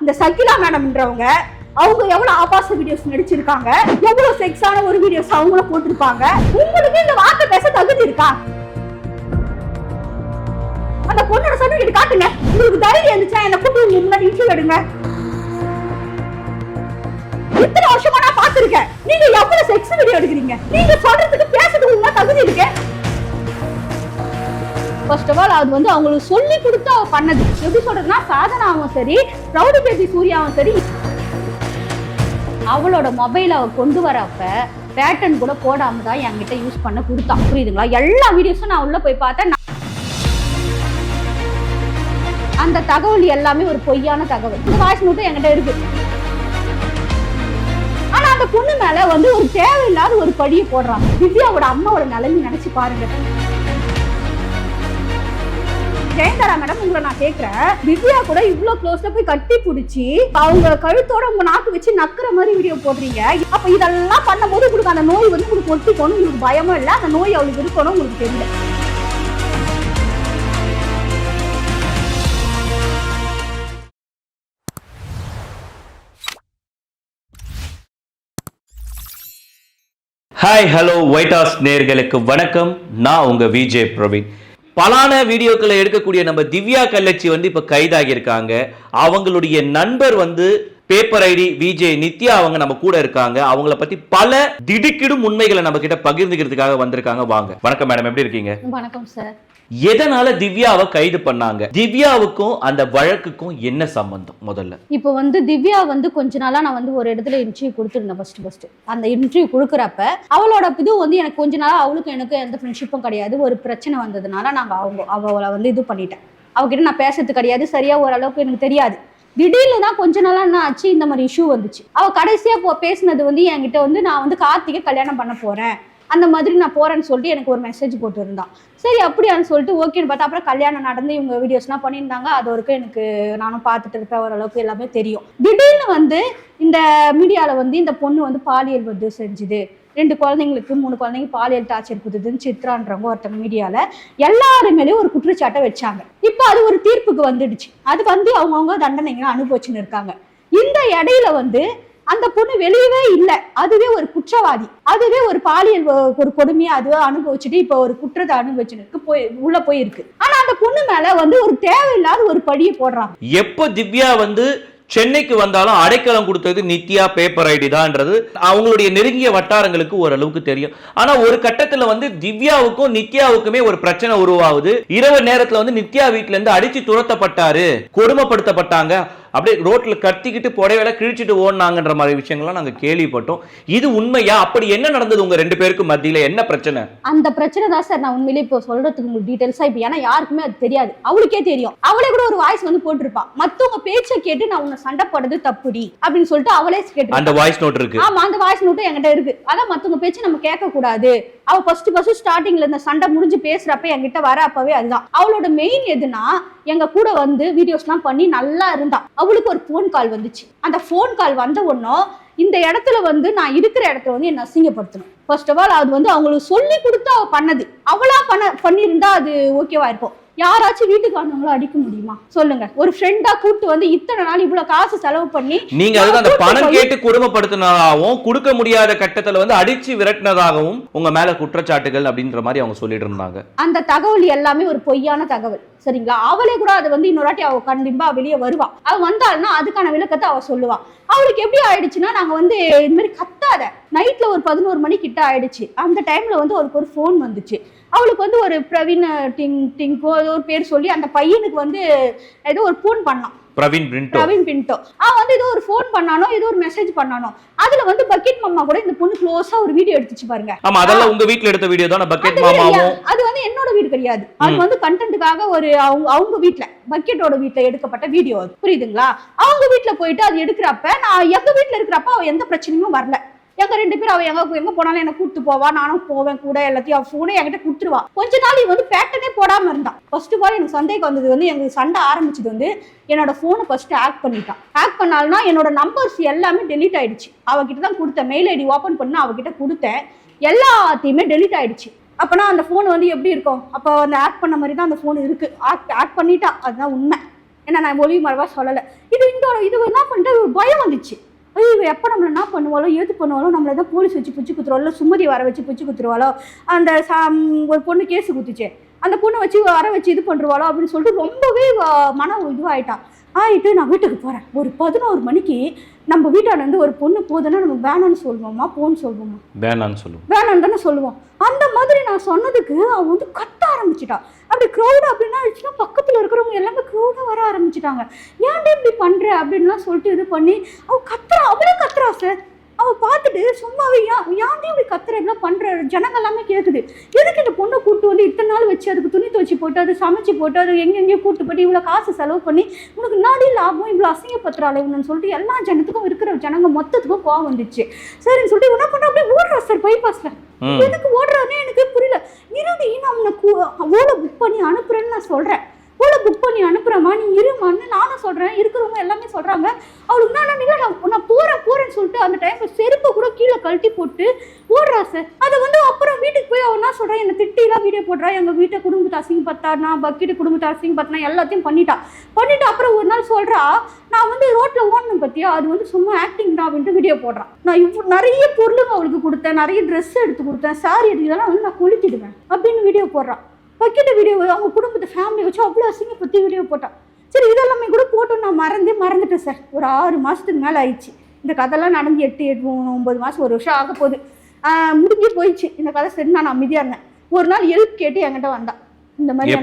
இந்த சகிலா மேடம்ன்றவங்க அவங்க எவ்வளவு ஆபாச வீடியோஸ் நடிச்சிருக்காங்க, எவ்வளவு செக்ஸான ஒரு வீடியோஸ் அவங்களும் போட்டிருப்பாங்க. உங்களுக்கு இந்த வார்த்தை பேச தகுதி இருக்கா? அந்த பொண்ணோட சர்டிபிகேட் காட்டுங்க. உங்களுக்கு தைரியம் இருந்துச்சா என்ன கூப்பிட்டு முன்னாடி இன்டர்வியூ எடுங்க. இத்தனை வருஷமா நான் பாத்துருக்கேன். நீங்க எவ்வளவு செக்ஸ் வீடியோ எடுக்கிறீங்க? நீங்க சொல்றதுக்கு பேசுறதுக்கு உங்களுக்கு தகுதி இருக்கு? ஃபர்ஸ்ட் ஆஃப் ஆல் அது வந்து அவங்களுக்கு சொல்லி கொடுத்து அவ பண்ணது. எப்படி சொல்றதுன்னா, சாதனாவும் சரி, ரவுடி பேபி சூர்யாவும் சரி, அவளோட மொபைல் அவ கொண்டு வரப்ப பேட்டர்ன் கூட போடாம தான் என்கிட்ட யூஸ் பண்ண கொடுத்தா. புரியுதுங்களா? எல்லா வீடியோஸும் நான் உள்ள போய் பார்த்தேன். அந்த தகவல் எல்லாமே ஒரு பொய்யான தகவல். இந்த வாய்ஸ் நோட்டு என்கிட்ட இருக்கு. ஆனா அந்த பொண்ணு மேல வந்து ஒரு தேவையில்லாத ஒரு பழியை போடுறாங்க. திவ்யாவோட அம்மாவோட நிலைமை நினைச்சு பாருங்க. ஜெயந்தரா மேடம், உங்களை நான் கேட்கிறேன், திவ்யா கூட இவ்வளவு க்ளோஸ்ல போய் கட்டி பிடிச்சி அவங்க கழுத்தோட உங்க நாக்கு வச்சு நக்குற மாதிரி வீடியோ போடுறீங்க. அப்ப இதெல்லாம் பண்ணும்போது உங்களுக்கு அந்த நோய் வந்து உங்களுக்கு ஒட்டிக்கணும், உங்களுக்கு பயமும் இல்லை, அந்த நோய் அவளுக்கு இருக்கணும் உங்களுக்கு தெரியல. ஹாய் ஹலோ ஒயிட் ஹவுஸ் நேயர்களுக்கு வணக்கம். நான் உங்க விஜய் பிரவீன். பலான வீடியோக்களை எடுக்கக்கூடிய நம்ம திவ்யா கல்லச்சி வந்து இப்ப கைதாகியிருக்காங்க. அவங்களுடைய நண்பர் வந்து பேப்பர் ஐடி விஜய் நித்யா அவங்க நம்ம கூட இருக்காங்க. அவங்கள பத்தி பல திடுக்கிடும் உண்மைகளை நம்ம கிட்ட பகிர்ந்துக்கிறதுக்காக வந்திருக்காங்க. வாங்க. வணக்கம் மேடம், எப்படி இருக்கீங்க? வணக்கம் சார். எதனால திவ்யாவை கைது பண்ணாங்க? திவ்யாவுக்கும் அந்த வழக்குக்கும் என்ன சம்பந்தம்? முதல்ல இப்போ வந்து திவ்யா வந்து கொஞ்ச நாளா நான் வந்து ஒரு இடத்துல இன்டர்வியூ கொடுத்துருந்தேன். ஃபர்ஸ்ட் அந்த இன்டர்வியூ கொடுக்குறப்ப அவளோட இது வந்து எனக்கு கொஞ்ச நாளா அவளுக்கும் எனக்கு எந்த ஃப்ரெண்ட்ஷிப்பும் கிடையாது. ஒரு பிரச்சனை வந்ததுனால அவளை வந்து இது பண்ணிட்டேன். அவகிட்ட நான் பேசுறது கிடையாது, சரியா ஓரளவுக்கு எனக்கு தெரியாது. திடீர்னு தான் கொஞ்ச நாளா என்ன ஆச்சு, இந்த மாதிரி இஷ்யூ வந்துச்சு. அவ கடைசியா பேசினது வந்து என்கிட்ட வந்து நான் வந்து கார்த்திகை கல்யாணம் பண்ண போறேன், அந்த மாதிரி நான் போறேன்னு சொல்லிட்டு எனக்கு ஒரு மெசேஜ் போட்டு இருந்தான். சரி அப்படியான்னு சொல்லிட்டு ஓகேன்னு பார்த்தா அப்புறம் கல்யாணம் நடந்து இவங்க வீடியோஸ்லாம் பண்ணியிருந்தாங்க. அது வரைக்கும் எனக்கு நானும் பார்த்துட்டு இருப்பேன், ஓரளவுக்கு எல்லாமே தெரியும். திடீர்னு வந்து இந்த மீடியாவில் வந்து இந்த பொண்ணு வந்து பாலியல் வந்து செஞ்சுது, 2 குழந்தைங்களுக்கு 3 குழந்தைங்க பாலியல் டார்ச்சர் கொடுத்துதுன்னு சித்ரான்றவங்க ஒருத்தங்க மீடியாவில் எல்லாருமேலேயும் ஒரு குற்றச்சாட்டை வச்சாங்க. இப்போ அது ஒரு தீர்ப்புக்கு வந்துடுச்சு. அது வந்து அவங்கவுங்க தண்டனைகளை அனுபவிச்சுன்னு இருக்காங்க. இந்த இடையில வந்து அந்த பொண்ணு வெளியவே இல்லை, அதுவே ஒரு குற்றவாளி, அதுவே ஒரு பாலியல் ஒரு கொடுமையை அதுவே அனுபவிச்சுட்டு இப்போ ஒரு குற்றத்தை அனுபவிச்சுன்னு உள்ள போயிருக்கு. ஆனா அந்த பொண்ணு மேல வந்து ஒரு தேவையில்லாத ஒரு பழியை போடுறாங்க. எப்போ திவ்யா வந்து சென்னைக்கு வந்தாலும் அடைக்கலம் கொடுத்தது நித்யா பேப்பர் ஐடி தான்ன்றது அவங்களுடைய நெருங்கிய வட்டாரங்களுக்கு ஓரளவுக்கு தெரியும். ஆனா ஒரு கட்டத்துல வந்து திவ்யாவுக்கும் நித்யாவுக்குமே ஒரு பிரச்சனை உருவாகுது. இரவு நேரத்துல வந்து நித்யா வீட்டுல இருந்து அடிச்சு துரத்தப்பட்டாரு, கொடுமைப்படுத்தப்பட்டாங்க, அப்படியே ரோட்ல கத்திக்கிட்டு புடவையில கிழிச்சிட்டு ஓடினாங்கன்ற மாதிரி விஷயங்கள்லாம் நாங்க கேள்விப்பட்டோம். இது உண்மையா? அப்படி என்ன நடந்தது உங்க 2 பேருக்கு மத்தியில? என்ன பிரச்சனை? அந்த பிரச்சனை தான் சார் நான் உண்மையிலே இப்போ சொல்றதுக்கு உங்களுக்கு டீடைல்ஸா இப்போ, ஏன்னா யாருக்குமே அது தெரியாது, அவளுக்கே தெரியும். அவளே கூட ஒரு வாய்ஸ் வந்து போட்டிருப்பா, மத்தவங்க பேச்சை கேட்டு நான் உன்னை சண்டை போடுறது தப்புடி அப்படின்னு சொல்லிட்டு அவளே கேட்டு. அந்த வாய்ஸ் நோட் இருக்கு. ஆமா, அந்த வாய்ஸ் நோட்டு என்கிட்ட இருக்கு. அதான் மத்தவங்க பேச்சு நம்ம கேட்க கூடாது. அவ ஃபர்ஸ்ட் ஸ்டார்டிங்ல இந்த சண்டை முடிஞ்சு பேசுறப்ப என்கிட்ட வர அப்பவே அதுதான் அவளோட மெயின். எதுனா எங்க கூட வந்து வீடியோஸ்லாம் பண்ணி நல்லா இருந்தா. அவளுக்கு ஒரு போன் கால் வந்துச்சு. அந்த போன் கால் வந்த உடனே இந்த இடத்துல வந்து நான் இருக்கிற இடத்துல வந்து என்ன அசிங்கப்படுத்தணும். ஃபர்ஸ்ட் ஆஃப் ஆல் அது வந்து அவங்களுக்கு சொல்லி கொடுத்து அவ பண்ணது. அவளா பண்ணியிருந்தா அது ஓகேவா இருக்கும். யாராச்சும் வீட்டுக்கு வந்தவங்களும் அடிக்க முடியுமா சொல்லுங்க? ஒரு ஃப்ரெண்டா கூட்டு வந்து இத்தனை நாள் இவ்வளவு காசு செலவு பண்ணி நீங்க அதுதான் அந்த பணம் கேட்டு குடும்பப்படுத்தினதாகவும் கொடுக்க முடியாத கட்டத்துல வந்து அடிச்சு விரட்டினதாகவும் உங்க மேல குற்றச்சாட்டுகள் அப்படின்ற மாதிரி அவங்க சொல்லிட்டு இருந்தாங்க. அந்த தகவல் எல்லாமே ஒரு பொய்யான தகவல், சரிங்களா? அவளே கூட அதை வந்து இன்னொரு அவ கண்டிப்பா வெளியே வருவா. அவ வந்தாள்னா அதுக்கான விளக்கத்தை அவ சொல்லுவா. அவளுக்கு எப்படி ஆயிடுச்சுன்னா, நாங்க வந்து இந்த மாதிரி கத்தாத நைட்ல ஒரு 11 மணி கிட்ட ஆயிடுச்சு. அந்த டைம்ல வந்து அவளுக்கு ஒரு போன் வந்துச்சு. அவளுக்கு வந்து ஒரு பிரவீன் டிங்கோ ஒரு பேர் சொல்லி அந்த பையனுக்கு வந்து ஏதோ ஒரு போன் பண்ணான், பிரவீன் பின்டோ. அவன் வந்து ஏதோ ஒரு போன் பண்ணானோ, ஏதோ ஒரு மெசேஜ் பண்ணானோ. அதுல வந்து பக்கெட் மாமா கூட இந்த பொண்ணு க்ளோஸா ஒரு வீடியோ எடுத்துச்சு பாருங்க. ஆமா, அதெல்லாம் உங்க வீட்ல எடுத்த வீடியோ தான? பக்கெட் மாமாவும் அது வந்து என்னோட வீடு கிடையாது. அது வந்து கண்டென்ட்காக ஒரு அவங்க வீட்ல பக்கெட்டோட வீட்ல எடுக்கப்பட்ட வீடியோ அது. புரியுதுங்களா? அவங்க வீட்ல போயிட்டு அது எடுக்கிறப்ப நான் எங்க வீட்ல இருக்கிறப்ப அவ எந்த பிரச்சனையும் வரல. எங்க 2 பேரும் அவ எங்க போனாலும் என்ன கூப்பிட்டு போவா, நானும் போவேன் கூட. எல்லாத்தையும் அவ போனே என்கிட்ட கொடுத்துருவா. கொஞ்ச நாள் இவ வந்து பேட்டனே போடாம இருந்தான். ஃபர்ஸ்ட் ஆஃப் ஆல் எனக்கு சந்தேகம் வந்தது வந்து எங்களுக்கு சண்டை ஆரம்பிச்சது வந்து என்னோட போனை ஃபர்ஸ்ட் ஹேக் பண்ணிட்டான். ஹேக் பண்ணால்னா என்னோட நம்பர்ஸ் எல்லாமே டெலீட் ஆயிடுச்சு. அவகிட்ட தான் கொடுத்தேன், மெயில் ஐடி ஓபன் பண்ண அவகிட்ட கொடுத்தேன், எல்லாத்தையுமே டெலீட் ஆயிடுச்சு. அப்பனா அந்த போன் வந்து எப்படி இருக்கும்? அப்போ அந்த ஹேக் பண்ண மாதிரி தான் அந்த போன் இருக்கு. ஹேக் பண்ணிட்டா, அதுதான் உண்மை. ஏன்னா நான் ஒளிவு மறைவா சொல்லலை. இது என்ன பண்ணிட்டு ஒரு பயம் வந்துச்சு. ஐயோ எப்போ நம்மளை என்ன பண்ணுவாளோ எது பண்ணுவாலோ, நம்மளை தான் போலீஸ் வச்சு பிடிச்சி குத்துருவாளோ, சுமதி வர வச்சு பிடிச்சி குத்துருவாளோ, அந்த ஒரு பொண்ணு கேஸு குத்துச்சு, அந்த பொண்ணை வச்சு வர வச்சு இது பண்ணுவாளோ அப்படின்னு சொல்லிட்டு ரொம்பவே மன இதுவாகிட்டான். ஆகிட்டு நான் வீட்டுக்கு போகிறேன். ஒரு 11 மணிக்கு நம்ம வீட்டாண்ட வந்து ஒரு பொண்ணு போதுன்னா நம்ம வேணான்னு சொல்லுவோமா போன்னு சொல்லுவோமா? வேணான்னு தானே சொல்லுவோம். அந்த மாதிரி நான் சொன்னதுக்கு அவன் வந்து கத்த ஆரம்பிச்சிட்டா. அப்படி க்ரௌட் அப்படின்னா ஆயிடுச்சுன்னா பக்கத்தில் இருக்கிறவங்க எல்லாமே க்ரௌடாக வர ஆரம்பிச்சிட்டாங்க. ஏன்டே இப்படி பண்ணுற அப்படின்லாம் சொல்லிட்டு இது பண்ணி அவள் கத்துறா. அவளே கத்துறா சார். அவள் பார்த்துட்டு சும்மாவே ஏன்டே இப்படி கத்துற இப்படிலாம் பண்ணுற ஜனங்கள் எல்லாமே கேட்குது. எதுக்கு இந்த பொண்ணை கூப்பிட்டு வந்து இத்தனை நாள் வச்சு அதுக்கு துணி துவச்சி போட்டு அது சமைச்சு போட்டு அது எங்கெங்கேயோ கூப்பிட்டு போட்டு இவ்வளோ காசு செலவு பண்ணி உனக்கு நாடி லாபம் இவ்வளோ அசிங்கப்பத்துறாள் இவனு சொல்லிட்டு எல்லா ஜனத்துக்கும் இருக்கிற ஜனங்க மொத்தத்துக்கும் கோவம் வந்துச்சு. சரின்னு சொல்லிட்டு என்ன பண்ணுற அப்படியே ஓடுறா சார் பைபாஸில். எதுக்கு ஓடுறானே எனக்கு புரியல. இருடி நான் உனக்கு ஓலை புக் பண்ணி அனுப்புறேன்னு நான் சொல்கிறேன். ஓலை புக் பண்ணி அனுப்புகிறேம்மா நீ இருமான்னு நானும் சொல்கிறேன். இருக்கிறவங்க எல்லாமே சொல்கிறாங்க. அவளுக்கு நான் போகிறேன்னு சொல்லிட்டு அந்த டைமில் செருப்பை கூட கீழே கழட்டி போட்டு ஓடுறா சார். அதை வந்து அப்புறம் வீட்டுக்கு போய் அவன் என்ன சொல்கிறான், என்னை திட்டிலாம் வீடியோ போடுறா, எங்கள் வீட்டை குடும்பத்தை அசிங்கப்பத்தா, நான் பக்கெட்டு குடும்பத்தை அசிங்கப்பத்தினா எல்லாத்தையும் பண்ணிட்டு அப்புறம் ஒரு நாள் சொல்கிறா, நான் வந்து ரோட்டில் ஓடணும் பற்றியா, அது வந்து சும்மா ஆக்டிங் தான் அப்படின்ட்டு வீடியோ போடுறான். நான் நிறைய பொருளுங்க அவளுக்கு கொடுத்தேன், நிறைய ட்ரெஸ் எடுத்து கொடுத்தேன், சாரி எடுத்துக்கலாம் வந்து நான் கொளுத்திடுவேன் அப்படின்னு வீடியோ போடுறான். பக்கெட்டு வீடியோ அவங்க குடும்பத்தை ஃபேமிலி வச்சு அவ்வளோ அசிங்கப்பத்தி வீடியோ போட்டான். சரி இதெல்லாமே கூட போட்டு நான் மறந்துட்டேன் சார். ஒரு 6 மாதத்துக்கு மேலே ஆயிடுச்சு. இந்த கதைலாம் நடந்து 8, 9 மாதம் 1 வருஷம் ஆக போகுது. முடிஞ்சு போயிடுச்சு இந்த கதை. சரி நான் அமைதியாக இருந்தேன். ஒரு நாள் ஹெல்ப் கேட்டு என்கிட்ட வந்தான். இந்த மாதிரி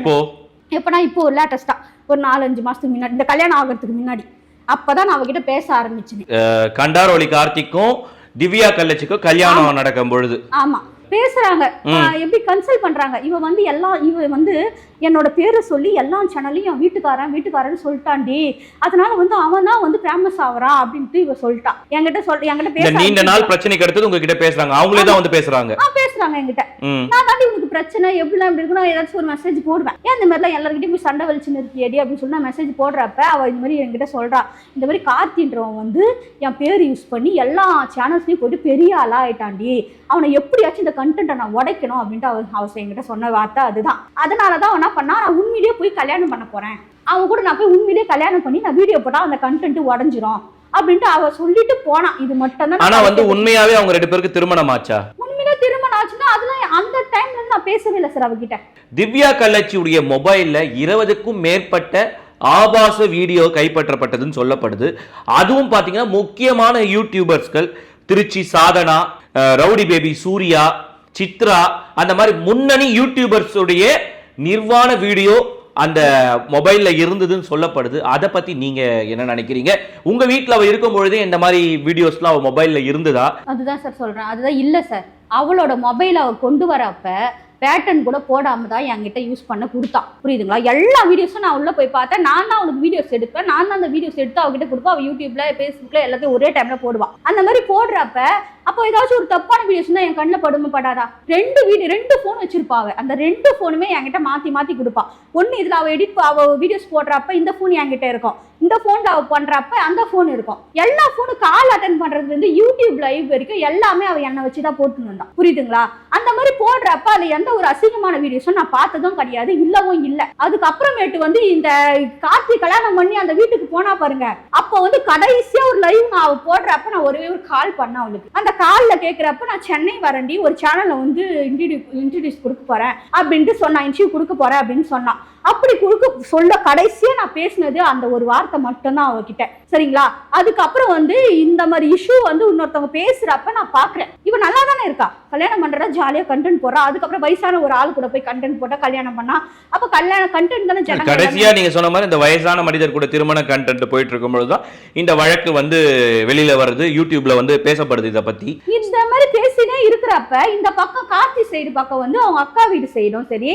எப்போனா இப்போ ஒரு லேட்டஸ்ட்டாக ஒரு 4-5 மாதத்துக்கு முன்னாடி, இந்த கல்யாணம் ஆகிறதுக்கு முன்னாடி அப்போதான் நான் அவகிட்ட பேச ஆரம்பிச்சேன். கண்டாரோலி கார்த்திக்கும் திவ்யா கள்ளச்சிக்கும் கல்யாணம் நடக்கும் பொழுது ஆமா பேசுறாங்க. எப்படி கன்சல்ட் பண்றாங்க. இவ வந்து என்னோட பேரை சொல்லி எல்லா சேனல்லையும் என் வீட்டுக்காரன்னு சொல்லிட்டாண்டி, அதனால வந்து அவன் தான் வந்து ஃபேமஸ் ஆகுறான் அப்படின்ட்டு இவ சொல்லிட்டான். என்கிட்ட பேச நீண்ட நாள் பிரச்சனைக்கு அடுத்து உங்ககிட்ட பேசுறாங்க. அவங்களே தான் வந்து பேசுறாங்க என்கிட்ட. நான் தாண்டி உனக்கு பிரச்சனை எப்படிலாம் இப்படி இருக்குன்னா ஏதாச்சும் ஒரு மெசேஜ் போடுவேன். ஏன் இந்த மாதிரிலாம் எல்லாருக்கிட்டையும் போய் சண்டை வலிச்சுன்னு இருக்கியடி அப்படின்னு சொல்லி நான் மெசேஜ் போடுறப்ப அவள் இந்த மாதிரி என்கிட்ட சொல்றா, இந்த மாதிரி கார்த்தின்றவன் வந்து என் பேர் யூஸ் பண்ணி எல்லா சேனல்ஸ்லையும் போட்டு பெரிய ஆளா ஆயிட்டாண்டி, அவனை எப்படியாச்சும் இந்த கண்டென்ட்டை நான் உடைக்கணும் அப்படின்ட்டு அவன் என்கிட்ட சொன்ன வார்த்தை அதுதான். அதனாலதான் என்ன பண்ணா, நான் உண்மையிலேயே போய் கல்யாணம் பண்ண போறேன், அவன் கூட நான் போய் உண்மையிலேயே கல்யாணம் பண்ணி நான் வீடியோ போட்டா அந்த கண்டென்ட் உடஞ்சிரும் அப்படின்ட்டு அவ சொல்லிட்டு போனா. இது மட்டும் தான். ஆனா வந்து உண்மையாவே அவங்க 2 பேருக்கு திருமணம் ஆச்சா? உண்மையிலே திருமணம் ஆச்சுன்னா அதெல்லாம் அந்த டைம்ல நான் பேசவே இல்லை சார் அவகிட்ட. திவ்யா கள்ளச்சியுடைய மொபைல்ல 20க்கும் மேற்பட்ட ஆபாச வீடியோ கைப்பற்றப்பட்டதுன்னு சொல்லப்படுது. அதுவும் பாத்தீங்கன்னா முக்கியமான யூடியூபர்ஸ்கள் திருச்சி சாதனா, ரவுடி பேபி சூர்யா, சித்ரா, அந்த மாதிரி முன்னணி யூடியூபர்ஸ் உடைய நிர்வாண வீடியோ அந்த மொபைல்ல இருந்ததுன்னு சொல்லப்படுது. அதை பத்தி நீங்க என்ன நினைக்கிறீங்க? உங்க வீட்டுல அவ இருக்கும் பொழுதே இந்த மாதிரி வீடியோஸ்லாம் அவ மொபைல்ல இருந்ததா? அதுதான் சார் சொல்றேன். அதுதான் இல்ல சார். அவளோட மொபைல் அவ கொண்டு வரப்ப பேட்டர்ன் கூட போடாம தான் என்கிட்ட யூஸ் பண்ண கொடுத்தான். புரியுதுங்களா? எல்லா வீடியோஸும் நான் உள்ள போய் பார்த்தேன். நான் தான் அவனுக்கு வீடியோஸ் எடுப்பேன். நான் தான் அந்த வீடியோஸ் எடுத்து அவகிட்ட கொடுப்பேன். அவ யூடியூப்ல ஃபேஸ்புக்ல எல்லாத்தையும் ஒரே டைம்ல போடுவான். அந்த மாதிரி போடுறப்ப அப்போ ஏதாச்சும் ஒரு தப்பான வீடியோஸ் தான் என் கண்ணில் படுமை படாதா? 2 ஃபோன் வச்சிருப்பாங்க. அந்த 2 ஃபோனுமே என்கிட்ட மாத்தி கொடுப்பா. ஒன்று இதில் அவ வீடியோஸ் போடுறப்ப இந்த ஃபோன் என்கிட்ட இருக்கும், இந்த ஃபோன்ல அவ பண்றப்ப அந்த ஃபோன் இருக்கும். எல்லா ஃபோனும் கால் அட்டன் பண்றது வந்து யூடியூப் லைவ் வரைக்கும் எல்லாமே அவ என்னை வச்சுதான் போட்டுன்னு வந்தான். புரியுதுங்களா? அந்த மாதிரி போடுறப்ப அதுல எந்த ஒரு அசிங்கமான வீடியோஸும் நான் பார்த்ததும் கிடையாது, இல்லவும் இல்லை. அதுக்கப்புறமேட்டு வந்து இந்த கார்த்தி கல்யாணம் பண்ணி அந்த வீட்டுக்கு போனா பாருங்க, அப்போ வந்து கடைசியா ஒரு லைவ் நான் அவ போடுறப்ப நான் ஒரே ஒரு கால் பண்ண அவளுக்கு. அந்த கால்ல கேட்கிறப்ப நான் சென்னை வரண்டி ஒரு சேனல்ல வந்து இன்ட்ரடியூஸ் கொடுக்க போறேன் அப்படின்ட்டு சொன்னா, இன்டர்வியூ கொடுக்க போறேன் அப்படின்னு சொன்னான். அப்படி சொல்ல கடைசியா நான் பேசினது அந்த ஒரு வார்த்தை மட்டும்தான் அவகிட்ட. சரிங்களா? அதுக்கப்புறம் வந்து இந்த மாதிரி இஷ்யூ வந்து இன்னொருத்தவங்க பேசுறப்ப நான் பாக்குறேன், இவன் நல்லா தானே இருக்கா, கல்யாணம் பண்றா, ஜாலியா கண்டென்ட் போடுறா. அதுக்கப்புறம் வயசான ஒரு ஆள் கூட போய் கண்டென்ட் போட்டா கல்யாணம் பண்ணா, அப்ப கல்யாணம் கண்டென்ட் தானே ஜனங்க. கடைசியா நீங்க சொன்ன மாதிரி இந்த வயசான மனிதர் கூட திருமண கண்டென்ட் போயிட்டு இருக்கும் பொழுதுதான் இந்த வழக்கு வந்து வெளியில வருது, யூடியூப்ல வந்து பேசப்படுது. இதை பத்தி இந்த மாதிரி பேசினே இருக்கிறப்ப இந்த பக்கம் கார்த்தி சைடு பக்கம் வந்து அவங்க அக்கா வீடு சைடும் சரி,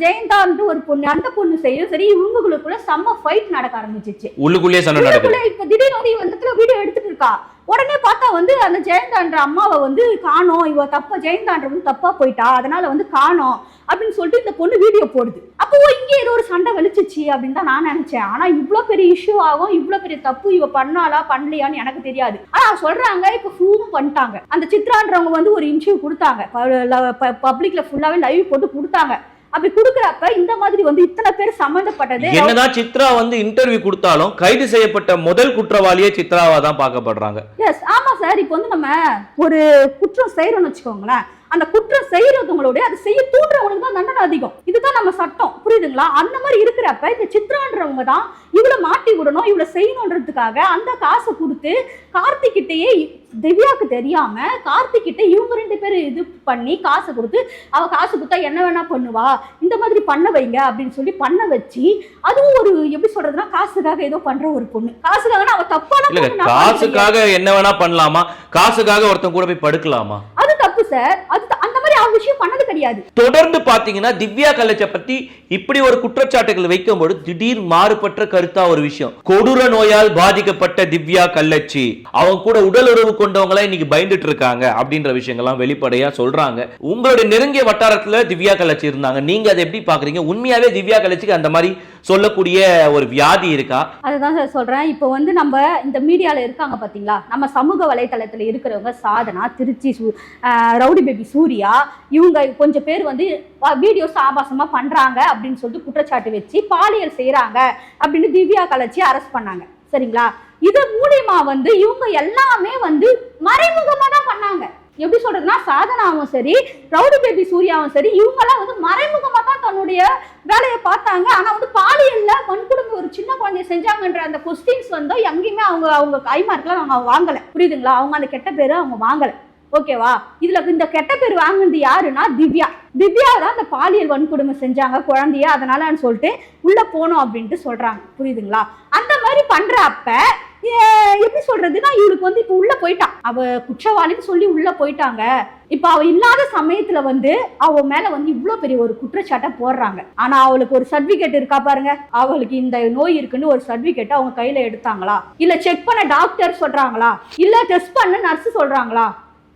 ஜெயந்தா ஒரு பொண்ணு, அந்த பொண்ணு சைடும் சரி, இவங்களுக்குள்ள செம்ம ஃபைட் நடக்க ஆரம்பிச்சிச்சு. உள்ளுக்குள்ளே சண்டை நடக்குது. இப்ப திடீர்னு வந்து இவன் இடத்துல வீடியோ எடுத்துட்டு இருக்கா. உடனே பார்த்தா வந்து அந்த ஜெயந்தான்ற அம்மாவை வந்து காணோம், இவ தப்பா ஜெயந்தான்ற வந்து தப்பா போயிட்டா, அதனால வந்து காணோம் அப்படின்னு சொல்லிட்டு இந்த பொண்ணு வீடியோ போடுது. அப்போ இங்க ஏதோ ஒரு சண்டை வெளிச்சிச்சு அப்படின்னு தான் நான் நினைச்சேன். ஆனா இவ்வளவு பெரிய இஷ்யூ ஆகும், இவ்வளவு பெரிய தப்பு இவ பண்ணாலா பண்ணலையான்னு எனக்கு தெரியாது. ஆனா சொல்றாங்க இப்ப ப்ரூவ் பண்ணிட்டாங்க. அந்த சித்ரான்றவங்க வந்து ஒரு இன்டர்வியூ கொடுத்தாங்க, பப்ளிக்ல ஃபுல்லாவே லைவ் போட்டு கொடுத்தாங்க. அப்படி குடுக்கறப்ப இந்த மாதிரி வந்து இத்தனை பேர் சம்பந்தப்பட்டது. என்னதான் சித்ரா வந்து இன்டர்வியூ கொடுத்தாலும் கைது செய்யப்பட்ட முதல் குற்றவாளியே சித்ராவா தான் பார்க்கப்படுறாங்க. எஸ், ஆமா சார். இப்போ வந்து நம்ம ஒரு குற்றம் செய்யறோம்னு வச்சுக்கோங்களேன், அந்த குற்றம் செய்யறவங்களோட அது செய்ய தூண்டுறவங்களுக்கு தான் தண்டனை அதிகம். இதுதான் நம்ம சட்டம், புரியுதுங்களா? அந்த மாதிரி இருக்கிறப்ப இந்த சித்ரான்றவங்க தான் இவளை மாட்டி விடணும், இவளை செய்யணுன்றதுக்காக அந்த காசை கொடுத்து கார்த்திகிட்டையே, திவ்யாவுக்கு தெரியாம கார்த்திகிட்ட இவங்க 2 பேரும் இது பண்ணி காசை கொடுத்து, அவ காசு கொடுத்தா என்ன வேணா பண்ணுவா, இந்த மாதிரி பண்ண வைங்க அப்படின்னு சொல்லி பண்ண வச்சு, அதுவும் ஒரு எப்படி சொல்றதுன்னா காசுக்காக ஏதோ பண்ற ஒரு பொண்ணு. காசுக்காக அவ தப்பான காசுக்காக என்ன வேணா பண்ணலாமா? காசுக்காக ஒருத்தன் கூட போய் படுக்கலாமா? அது தப்பு சார். அது அந்த மாதிரி அவ விஷயம் பண்ணது கிடையாது. தொடர்ந்து பாத்தீங்கன்னா திவ்யா கலச்ச பத்தி இப்படி ஒரு குற்றச்சாட்டுகள் வைக்கும்போது திடீர் மாறுபட்ட கருத்தா ஒரு விஷயம். கொடூர நோயால் பாதிக்கப்பட்ட திவ்யா கள்ளச்சி, அவங்க கூட உடல் உறவு கொண்டவங்களா இன்னைக்கு பயந்துட்டு இருக்காங்க அப்படின்ற விஷயங்கள்லாம் வெளிப்படையா சொல்றாங்க. உங்களுடைய நெருங்கிய வட்டாரத்துல திவ்யா கள்ளச்சி இருந்தாங்க, நீங்க அதை எப்படி பாக்குறீங்க? உண்மையாவே திவ்யா கள்ளச்சிக்கு அந்த மாதிரி சொல்லக்கூடிய ஒரு வியாதி இருக்கா? அதுதான் சார் சொல்றேன். இப்போ வந்து நம்ம இந்த மீடியால இருக்காங்க பாத்தீங்களா, நம்ம சமூக வலைதளத்துல இருக்கிறவங்க, சாதனா, திருச்சி ரவுடி பேபி சூர்யா, இவங்க கொஞ்சம் பேர் வந்து வீடியோஸ் ஆபாசமா பண்றாங்க அப்படின்னு சொல்லிட்டு குற்றச்சாட்டு வச்சு பாலியல் செய்யறாங்க அப்படின்னு திவ்யா கள்ளச்சி அரெஸ்ட் பண்ணாங்க. சரிங்களா? இது மூலியமா வந்து இவங்க எல்லாமே வந்து மறைமுகமா தான் பண்ணாங்க. எப்படி சொல்றதுன்னா, சாதனாவும் சரி, ரவுடி பேபி சூர்யாவும் சரி, இவங்க எல்லாம் வந்து மறைமுகமா தான் தன்னுடைய வேலையை பார்த்தாங்க. ஆனா வந்து பாலியல்ல வன்கொடுமை ஒரு சின்ன குழந்தைய செஞ்சாங்கன்ற அந்த கொஸ்டின்ஸ் வந்து எங்கேயுமே அவங்க கைமார்க்கெல்லாம் அவங்க வாங்கல. புரியுதுங்களா? அவங்க அந்த கெட்ட பேரு அவங்க வாங்கல. ஓகேவா? இதுல இந்த கெட்ட பேர் வாங்குனது யாருன்னா திவ்யா. திவ்யா தான் அந்த பாலியல் வன்கொடுமை செஞ்சாங்க குழந்தைய, அதனாலன்னு சொல்லிட்டு உள்ள போனோம் அப்படின்ட்டு சொல்றாங்க. புரியுதுங்களா? அந்த மாதிரி பண்றப்ப எப்படி சொல்றதுன்னா, இவளுக்கு வந்து இப்ப உள்ள போயிட்டான், அவ குற்றவாளின்னு சொல்லி உள்ள போயிட்டாங்க. இப்ப அவ இல்லாத சமயத்துல வந்து அவ மேல வந்து இவ்வளவு பெரிய ஒரு குற்றச்சாட்டை போடுறாங்க. ஆனா அவளுக்கு ஒரு சர்டிபிகேட் இருக்கா பாருங்க, அவளுக்கு இந்த நோய் இருக்குன்னு ஒரு சர்டிபிகேட் அவங்க கையில எடுத்தாங்களா? இல்ல செக் பண்ண டாக்டர் சொல்றாங்களா? இல்ல டெஸ்ட் பண்ண நர்ஸ் சொல்றாங்களா?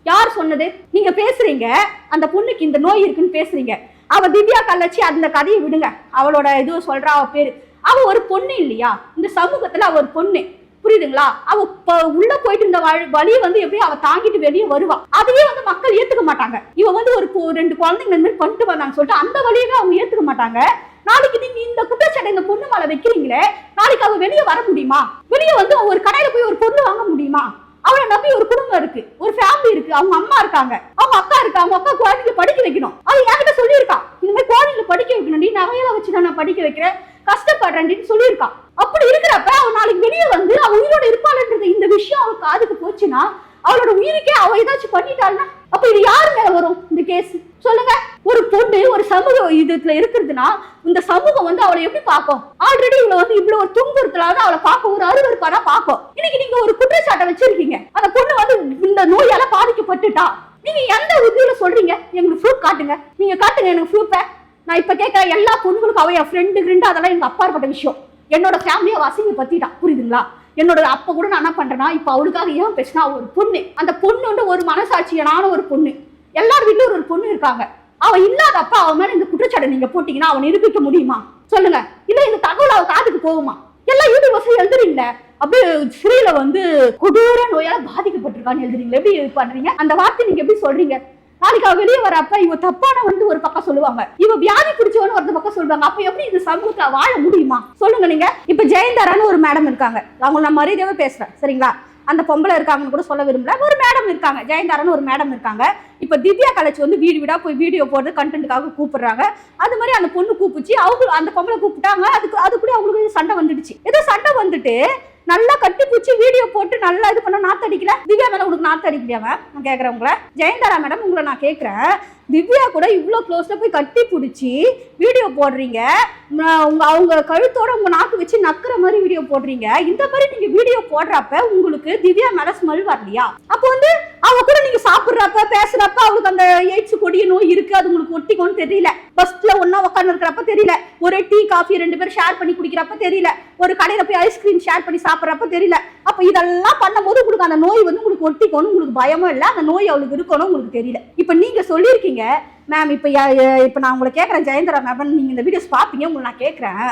யார் சொன்னது? நீங்க பேசுறீங்க அந்த பொண்ணுக்கு இந்த நோய் இருக்குன்னு பேசுறீங்க. அவ திவ்யா கள்ளச்சி, அந்த கதையை விடுங்க, அவளோட இது சொல்றா, அவ பேரு, அவ ஒரு பொண்ணு இல்லையா? இந்த சமூகத்துல அவ ஒரு பொண்ணு, புரியுதுங்களா? அவ உள்ள போயிட்டு இந்த வழியை வந்து எப்படி அவ தாங்கிட்டு வெளியே வருவா, அதையே வந்து மக்கள் ஏத்துக்க மாட்டாங்க. இவ வந்து ஒரு 2 குழந்தைங்க இந்த மாதிரி பண்ணிட்டு வந்தாங்க சொல்லிட்டு அந்த வழியவே அவங்க ஏத்துக்க மாட்டாங்க. நாளைக்கு நீங்க இந்த குற்றச்சாட்டை இந்த பொண்ணு மேல வைக்கிறீங்களே, நாளைக்கு அவ வெளியே வர முடியுமா? வெளியே வந்து ஒரு கடையில போய் ஒரு பொருள் வாங்க முடியுமா? அவளை நம்பி ஒரு குடும்பம் இருக்கு, ஒரு ஃபேமிலி இருக்கு, அவங்க அம்மா இருக்காங்க, அவங்க அக்கா இருக்கு, அவங்க அக்கா குழந்தைகளை படிக்க வைக்கணும். அது என்கிட்ட சொல்லியிருக்கா, இந்த மாதிரி குழந்தைகளை படிக்க வைக்கணும், நீ நகையில வச்சுதான் நான் படிக்க வைக்கிறேன், கஷ்டப்படுறேன்னு சொல்லியிருக்கான். அப்படி இருக்கிறப்ப அவ நாளைக்கு வெளியே வந்து அவ உயிரோட இருப்பாள்ன்றது இந்த விஷயம் அவளுக்கு காதுக்கு போச்சுன்னா, அவளோட உயிருக்கே அவ ஏதாச்சும் பண்ணிட்டாள்னா அப்ப இது யாரு மேல வரும் இந்த கேஸ்? சொல்லுங்க. ஒரு பொண்ணு ஒரு சமூக இதுல இருக்கிறதுனா இந்த சமூகம் வந்து அவளை எப்படி பார்க்கும்? ஆல்ரெடி இவ்வளவு வந்து இவ்வளவு ஒரு துன்புறுத்தலாக அவளை பார்க்க ஒரு அருவருப்பாதான் பார்க்கும். இன்னைக்கு நீங்க ஒரு குற்றச்சாட்டை வச்சிருக்கீங்க, அந்த பொண்ணு வந்து இந்த நோயால பாதிக்கப்பட்டுட்டா, நீங்க எந்த உறுதியில சொல்றீங்க? எங்களுக்கு ப்ரூஃப் காட்டுங்க, நீங்க காட்டுங்க எனக்கு ப்ரூஃபை. நான் இப்ப கேட்கிற எல்லா பொண்ணுங்களுக்கும் அவ என் ஃப்ரெண்டு அதெல்லாம் எனக்கு அப்பாற்பட்ட விஷயம். என்னோட ஃபேமிலியை வசங்க பத்திட்டா, புரியுதுங்களா? என்னோட அப்ப கூட நான் என்ன பண்றேன்னா, இப்ப அவளுக்காக ஏன் பேசினா, ஒரு பொண்ணு, அந்த பொண்ணு வந்து ஒரு மனசாட்சியனான ஒரு பொண்ணு, எல்லார் வீட்லயும் ஒரு பொண்ணு இருக்காங்க. அவ இல்லாதப்ப அவன் மேல இந்த குற்றச்சாட்டை நீங்க போட்டீங்கன்னா அவன் நிரூபிக்க முடியுமா? சொல்லுங்க. இல்ல இந்த தகவல் அவ காதுக்கு போகுமா? எல்லாம் யூனிவர்ஸும் எழுதுறீங்களே, அப்படியே சிறையில வந்து கொடூர நோயால பாதிக்கப்பட்டிருக்கான்னு எழுதுறீங்களா? எப்படி பண்றீங்க? அந்த வார்த்தை நீங்க எப்படி சொல்றீங்க? நாளைக்கு அவ வெளியே வரப்ப இவ தப்பான வந்து ஒரு பக்கம் சொல்லுவாங்க, இவ வியாதி பிடிச்சவனு ஒரு பக்கம் சொல்லுவாங்க. அப்ப எப்படி இந்த சமூகத்துல வாழ முடியுமா? சொல்லுங்க நீங்க. இப்ப ஜெயந்தாரான்னு ஒரு மேடம் இருக்காங்க, அவங்க நான் மரியாதையாவே பேசுறேன், சரிங்களா? அந்த பொம்பளை இருக்காங்கன்னு கூட சொல்ல விரும்பல, ஒரு மேடம் இருக்காங்க, ஜெயந்தாரான்னு ஒரு மேடம் இருக்காங்க. இப்ப திவ்யா கள்ளச்சி வந்து வீடு வீடா போய் வீடியோ போடுறது கண்டென்ட்டுக்காக கூப்பிடுறாங்க. அது மாதிரி அந்த பொண்ணு கூப்பிச்சு, அவங்க அந்த பொம்பளை கூப்பிட்டாங்க, அது கூட அவங்களுக்கு சண்டை வந்துடுச்சு. ஏதோ சண்டை வந்துட்டு நல்லா கட்டி பூச்சி வீடியோ போட்டு நல்லா இது பண்ண நாத்தடிக்கல. திவ்யா மேல உங்களுக்கு நாத்தடிக்கலையாம? நான் கேட்கறேன் உங்களை, ஜெயந்தாரா மேடம் உங்களை நான் கேட்கறேன், திவ்யா கூட இவ்வளோ க்ளோஸ்ல போய் கட்டி பிடிச்சி வீடியோ போடுறீங்க, அவங்க கழுத்தோட உங்க நாக்கு வச்சு நக்குற மாதிரி வீடியோ போடுறீங்க. இந்த மாதிரி நீங்க வீடியோ போடுறப்ப உங்களுக்கு திவ்யா மேல ஸ்மெல் வரலையா? அப்போ வந்து அவங்க கூட நீங்க சாப்பிடுறப்ப பேசுறப்ப அவங்களுக்கு அந்த எய்ட்ஸ் கொடிய நோய் இருக்கு, அது உங்களுக்கு ஒட்டிக்கோன்னு தெரியல. பஸ்ல ஒன்னா உட்காந்து இருக்கிறப்ப தெரியல, ஒரு டீ காஃபி 2 பேரும் ஷேர் பண்ணி குடிக்கிறப்ப தெரியல, ஒரு கடையில போய் ஐஸ்கிரீம் ஷேர் பண்ணி சாப்பிட்றப்ப தெரியல. அப்ப இதெல்லாம் பண்ணும்போது உங்களுக்கு அந்த நோய் வந்து உங்களுக்கு ஒட்டிக்கணும், உங்களுக்கு பயமும் இல்லை, அந்த நோய் அவளுக்கு இருக்கணும் உங்களுக்கு தெரியல. இப்ப நீங்க சொல்லியிருக்கீங்க மேம், இப்ப நான் உங்களை கேட்கறேன் ஜெயந்தரா மேம், நீங்க இந்த வீடியோஸ் பாப்பீங்க, உங்களை நான் கேட்கறேன்,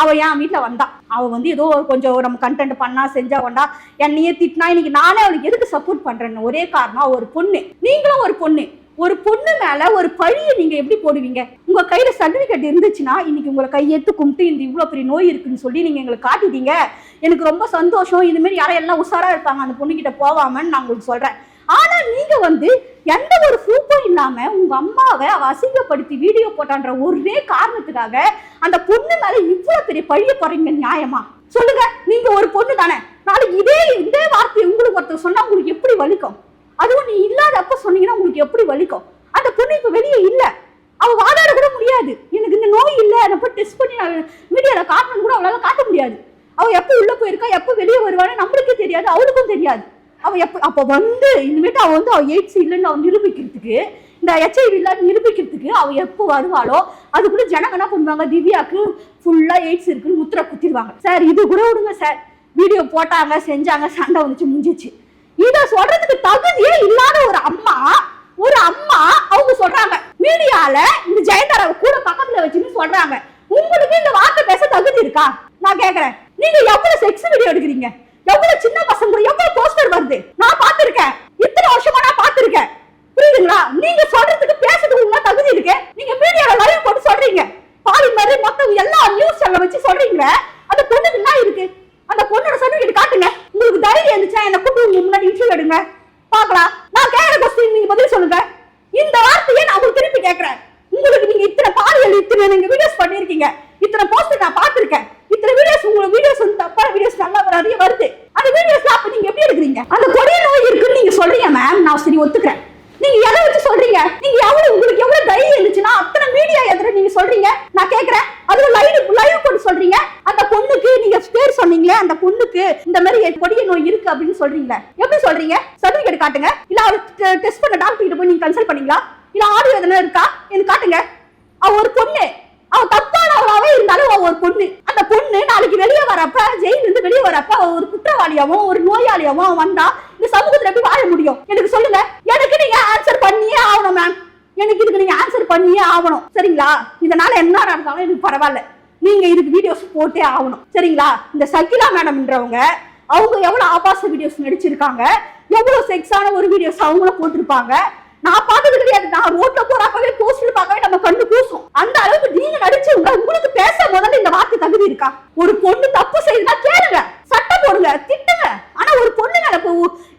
அவ என் வீட்டுல வந்தா, அவ வந்து ஏதோ கொஞ்சம் நம்ம கண்டென்ட் பண்ணா செஞ்சா கொண்டா என்னையே திட்டினா, இன்னைக்கு நானே அவளுக்கு எதுக்கு சப்போர்ட் பண்றேன்னு ஒரே காரணம், ஒரு பொண்ணு, நீங்களும் ஒரு பொண்ணு, ஒரு பொண்ணு மேல ஒரு பழியை நீங்க எப்படி போடுவீங்க? உங்க கையில சர்டிபிகேட் இருந்துச்சுன்னா இன்னைக்கு உங்களை கையெடுத்து கும்பிட்டு இந்த இவ்வளவு பெரிய நோய் இருக்குன்னு சொல்லி நீங்க எங்களுக்கு காட்டிட்டீங்க, எனக்கு ரொம்ப சந்தோஷம், இது மாதிரி யாரையெல்லாம் உஷாரா இருப்பாங்க அந்த பொண்ணு கிட்ட போவாமன்னு நான் உங்களுக்கு சொல்றேன். ஆனா நீங்க வந்து எந்த ஒரு ப்ரூஃபும் இல்லாம உங்க அம்மாவை அவ அசிங்கப்படுத்தி வீடியோ போட்டான்ற ஒரே காரணத்துக்காக அந்த பொண்ணு மேல இவ்வளவு பெரிய பழிய போறீங்க, நியாயமா? சொல்லுங்க. நீங்க ஒரு பொண்ணு தானே, நாளைக்கு இதே வார்த்தையை உங்களுக்கு ஒருத்தர் சொன்னா உங்களுக்கு எப்படி வலிக்கும்? அதுவும் நீ இல்லாதப்ப சொன்னீங்கன்னா உங்களுக்கு எப்படி வலிக்கும்? அந்த பொண்ணு இப்ப வெளியே இல்ல, அவ வாதாட கூட முடியாது, எனக்கு இந்த நோய் இல்ல நான் போய் டெஸ்ட் பண்ணி நான் மீடியால காட்டணும் கூட அவளால காட்ட முடியாது. அவ எப்ப உள்ள போயிருக்கா, எப்ப வெளியே வருவான்னு நம்மளுக்கே தெரியாது, அவளுக்கும் தெரியாது. அவ அப்ப வந்து இனிமேட்டு அவ வந்து அவ எய்ட்ஸ் இல்லைன்னு அவ நிரூபிக்கிறதுக்கு, இந்த HIV இல்லைன்னு நிரூபிக்கிறதுக்கு அவ எப்போ வருவாளோ அதுக்குள்ள ஜனங்க என்ன பண்ணுவாங்க, திவ்யாக்கு ஃபுல்லா எய்ட்ஸ் இருக்குன்னு முத்திரை குத்திடுவாங்க. சார் இது கூட விடுங்க சார், வீடியோ போட்டாங்க செஞ்சாங்க சண்டை வந்துச்சு முடிஞ்சிச்சு. இத சொல்றதுக்கு தகுதியே இல்லாத ஒரு அம்மா அவங்க சொல்றாங்க மீடியால இந்த ஜெயந்தராவை கூட பக்கத்துல வச்சுன்னு சொல்றாங்க. உங்களுக்கு இந்த வார்த்தை பேச தகுதி இருக்கா? நான் கேக்குறேன். நீங்க எவ்வளவு செக்ஸ் வீடியோ எடுக்கிறீங்க, எவ்வளவு சின்ன பசங்க எவ்வளவு போஸ்டர் வருது, நான் பாத்திருக்கேன், இத்தனை வருஷமா நான் பாத்திருக்கேன், புரியுதுங்களா? நீங்க சொல்றதுக்கு பேசுறதுக்கு உங்களுக்கு தகுதி இருக்கு. நீங்க மீடியால லைவ் போட்டு சொல்றீங்க, பாதி மாதிரி மொத்தம் எல்லா நியூஸ் சேனல்ல வச்சு சொல்றீங்க. அந்த பொண்ணுக்கு என்ன இருக்கு? அந்த பொண்ணோட சர்டிபிகேட் காட்டுங்க. உங்களுக்கு தைரியம் இருந்துச்சா என்ன கூப்பிட்டு முன்னாடி இன்டர்வியூ எடுங்க பாக்கலாம். நான் கேக்குற क्वेश्चन நீங்க பதில் சொல்லுங்க. இந்த வார்த்தையை நான் உங்களுக்கு திருப்பி கேக்குறேன். உங்களுக்கு நீங்க இத்தனை பாலியல் இத்தனை நீங்க வீடியோஸ் பண்ணிருக்கீங்க, இத்தனை போஸ்ட் நான் பாத்திருக்கேன், இத்தனை வீடியோஸ் உங்க வீடியோஸ் வந்து தப்பான வீடியோஸ் நல்லா நிறைய வருது. அந்த வீடியோஸ்ல அப்ப நீங்க எப்படி எடுக்கிறீங்க? அந்த கொடிய நோய் இருக்குன்னு நீங்க சொல்றீங்க மேம், நான் சரி ஒத்துக்கிறேன். நீங்க எதை வச்சு சொல்றீங்க? நீங்க உங்களுக்கு எவ்வளவு தைரியம் இருந்துச்சுன்னா அத்தனை மீடியா எதிர நீங்க சொல்றீங்க? நான் கேக்குறேன். அதுல லைவ் போட்டு சொல்றீங்க. அந்த பொண்ணுக்கு நீங்க பேர் சொன்னீங்களே, அந்த பொண்ணுக்கு இந்த மாதிரி கொடிய நோய் இருக்கு அப்படின்னு சொல்றீங்களே, எப்படி சொல்றீங்க? சர்டிபிகேட் காட்டுங்க. இல்ல அவர் டெஸ்ட் பண்ண டாக்டர் கிட்ட போய் நீங்க கன்சல்ட் பண்ணீங்களா? இல்ல ஆடியோ எதனா இருக்கா எனக்கு காட்டுங்க. அவ ஒரு பொண்ணு, அவ தப்பானவளாவே இருந்தாலும் அவ ஒரு பொண்ணு. அந்த பொண்ணு நாளைக்கு வெளியே வரப்ப, ஜெயில இருந்து வெளியே வரப்ப ஒரு குற்றவாளியாவும் ஒரு நோயாளியாவும் வந்தா இந்த சமூகத்துல எப்படி வாழ முடியும்? எனக்கு சொல்லுங்க. எனக்கு நீங்க ஆன்சர் பண்ணியே ஆகணும் மேம், எனக்கு இதுக்கு நீங்க ஆன்சர் பண்ணியே ஆகணும், சரிங்களா? இதனால என்ன நடந்தாலும் எனக்கு பரவாயில்ல, நீங்க இதுக்கு வீடியோஸ் போட்டே ஆகணும், சரிங்களா? இந்த சகிலா மேடம்ன்றவங்க அவங்க எவ்வளவு ஆபாச வீடியோஸ் நடிச்சிருக்காங்க, எவ்வளவு செக்ஸான ஒரு வீடியோஸ் அவங்களும் போட்டிருப்பாங்க. நான் பார்த்தது கிடையாது. நான் ரோட்ல போறப்பவே போஸ்டர் பார்க்கவே நம்ம கண்ணு கூசும். அந்த அளவுக்கு நீங்க நடிச்சவங்க, உங்களுக்கு பேச முதல்ல இந்த வார்த்தை தகுதி இருக்கா? ஒரு பொண்ணு தப்பு செய்யுதுன்னா கேளுங்க, சட்டம் போடுங்க, திட்டுங்க. ஆனா ஒரு பொண்ணு மேல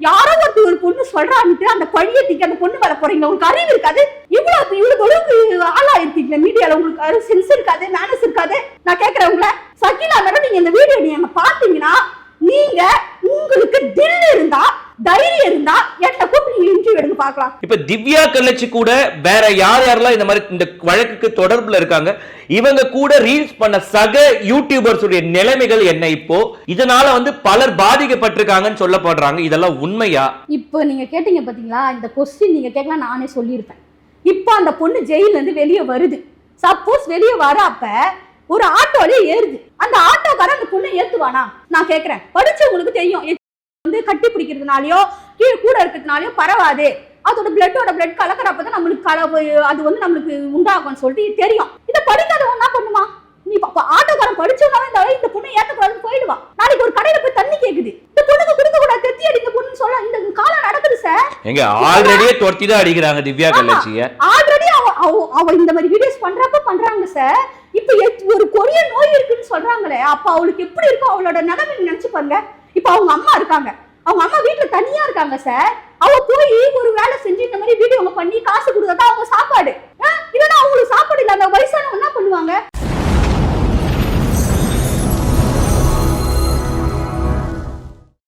யாரோ ஒரு பொண்ணு சொல்றான்ட்டு அந்த பழியை தூக்கி அந்த பொண்ணு மேல போறீங்க. உங்களுக்கு அறிவு இருக்காது? இவ்வளவு அளவுக்கு ஆளா இருக்கீங்க மீடியால, உங்களுக்கு சென்ஸ் இருக்காது, மேனஸ் இருக்காது. நான் கேட்கிறேன் உங்களை, சகிலா மேடம், நீங்க இந்த வீடியோ நீங்க பாத்தீங்கன்னா, நீங்க உங்களுக்கு தில் இருந்தா தைரியம் இருந்தா என்ன கூப்பிட்டு நீங்க இன்டர்வியூ எடுங்க பார்க்கலாம். இப்ப திவ்யா கள்ளச்சி கூட வேற யாரெல்லாம் இந்த மாதிரி இந்த வழக்குக்கு தொடர்புல இருக்காங்க, இவங்க கூட ரீல்ஸ் பண்ண சக யூடியூபர்ஸ் உடைய நிலைமைகள் என்ன? இப்போ இதனால வந்து பலர் பாதிக்கப்பட்டிருக்காங்கன்னு சொல்லப்படுறாங்க. இதெல்லாம் உண்மையா? இப்போ நீங்க கேட்டீங்க பாத்தீங்களா, இந்த क्वेश्चन நீங்க கேட்கலாம், நானே சொல்லியிருப்பேன். இப்போ அந்த பொண்ணு ஜெயில இருந்து வெளியே வருது. சப்போஸ் வெளியே வரப்ப ஒரு ஆட்டோலயே ஏறுது, அந்த ஆட்டோக்காரன் அந்த பொண்ணை ஏத்துவானா? நான் கேட்கிறேன். படிச்சவங்களுக்கு தெரியும், வந்து கட்டி பிடிக்கிறதுனாலயோ கீழே கூட இருக்கிறதுனாலயோ பரவாது, அதோட பிளட் கலக்கிறப்பதான் நம்மளுக்கு அது வந்து நம்மளுக்கு உண்டாகும்னு சொல்லிட்டு தெரியும். இதை படிக்காதவன் என்ன பண்ணுமா? நீ ஆட்டோக்காரன் படிச்சவனாவே இந்த பொண்ணை ஏத்தக்கூடாதுன்னு போயிடுவான். நாளைக்கு ஒரு கடையில போய் தண்ணி கேக்குது, இந்த பொண்ணுக்கு கொடுக்க கூடாது, தெத்தி அடிக்க பொண்ணு சொல்ல இந்த காலம் நடக்குது சார். எங்க ஆல்ரெடியே தொர்த்தி தான் அடிக்கிறாங்க திவ்யா கள்ளச்சிய. ஆல்ரெடி அவ இந்த மாதிரி வீடியோஸ் பண்றாங்க சார். இப்ப ஒரு கொடிய நோய் இருக்குன்னு சொல்றாங்களே, அப்ப அவளுக்கு எப்படி இருக்கும் அவளோட நிலைமை நினைச்சு பாருங்க. இப்ப அவங்க அம்மா இருக்காங்க, அவங்க அம்மா வீட்டுல தனியா இருக்காங்க சார். அவ போய் ஒரு வேலை செஞ்சு இந்த மாதிரி வீடியோ பண்ணி காசு கொடுத்தா அவங்க சாப்பாடு, இல்லைன்னா அவங்களுக்கு சாப்பாடு இல்ல. அந்த வயசானவங்க என்ன பண்ணுவாங்க?